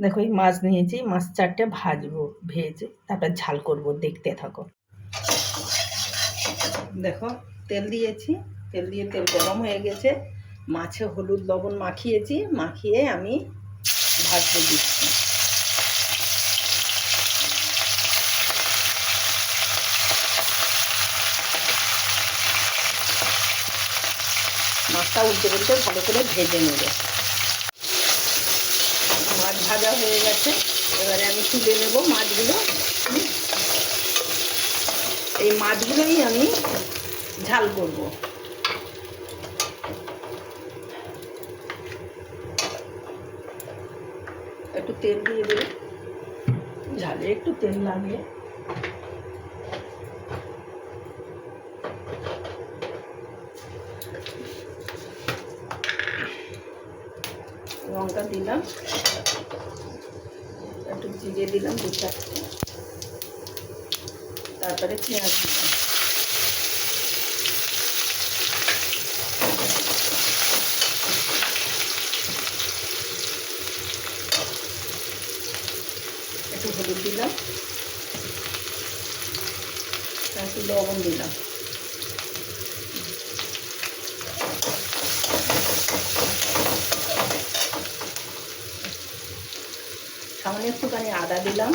দেখো এই মাছ নিয়েছি, মাছ 4টে ভাজবো, ভেজে তারপর ঝাল করব, দেখতে থাকো। দেখো তেল দিয়েছি, তেল দিয়ে তেল গরম হয়ে গেছে, মাছে হলুদ লবণ মাখিয়েছি, মাখিয়ে আমি ভাজতে দিচ্ছি। মাছটা উল্টে উল্টে ভালো করে ভেজে নেব। মাছ ভাজা হয়ে গেছে, এবারে আমি তুলে নেব মাছগুলো। এই মাছগুলোই আমি ঝাল করব। একটু তেল দিয়ে দেব, ঝালে একটু তেল লাগে। লঙ্কা দিলাম, একটু জিরে দিলাম 2-4টে, তারপরে পেঁয়াজ দিলাম। একটু হলুদ দিলাম, একটু লবণ দিলাম। সামনে একটুখানি আদা দিলাম,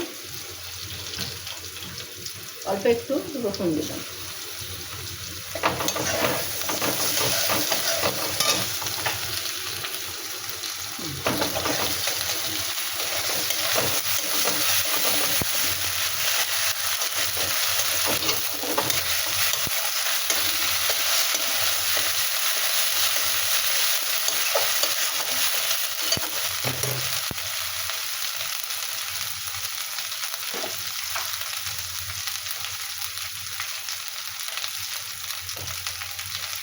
অল্প একটু রসুন দিলাম।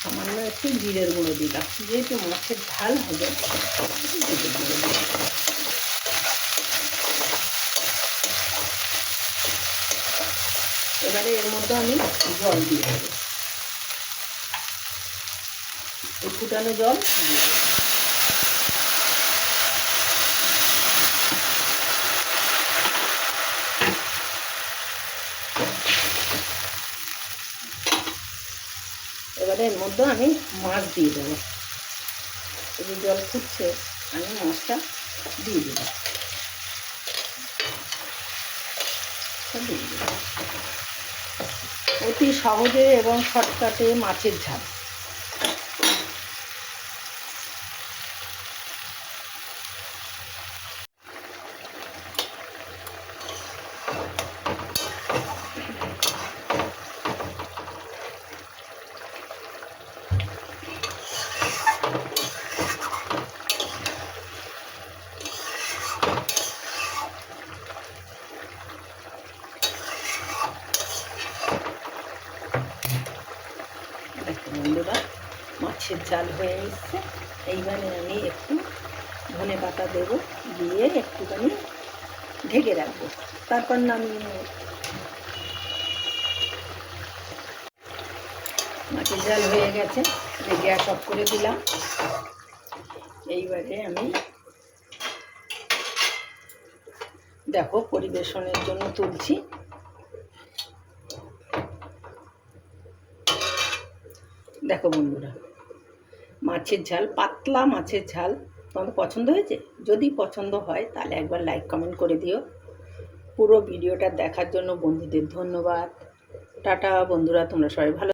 সামান্য একটু জিরের গুঁড়ো দিলাম, যেহেতু মাছের ঝাল হবে জিরের গুঁড়ো দিলাম। এবারে এর মধ্যে আমি জল দিয়ে দেবো, ফুটানো জল দিয়ে দেবো। এবারে এর মধ্যে আমি মাছ দিয়ে দেবো। এই জল ফুটছে, আমি মাছটা দিয়ে দেবো। অতি সহজে এবং শর্টকাটে মাছের ঝাল। বন্ধুরা, মাছের ঝাল হয়ে এসছে। এইবারে আমি একটু ধনে পাতা দেবো, দিয়ে একটুখানি ঢেকে রাখবো, তারপর নামিয়ে নেব। মাছের ঝাল হয়ে গেছে, গ্যাস অফ করে দিলাম। এইবারে আমি দেখো পরিবেশনের জন্য তুলছি। দেখো বন্ধুরা, মাছের ঝাল, পাতলা মাছের ঝাল তোমাদের পছন্দ হয়েছে? যদি পছন্দ হয় তাহলে একবার লাইক কমেন্ট করে দিও। পুরো ভিডিওটা দেখার জন্য বন্ধুদের ধন্যবাদ। টাটা বন্ধুরা, তোমরা সবাই ভালো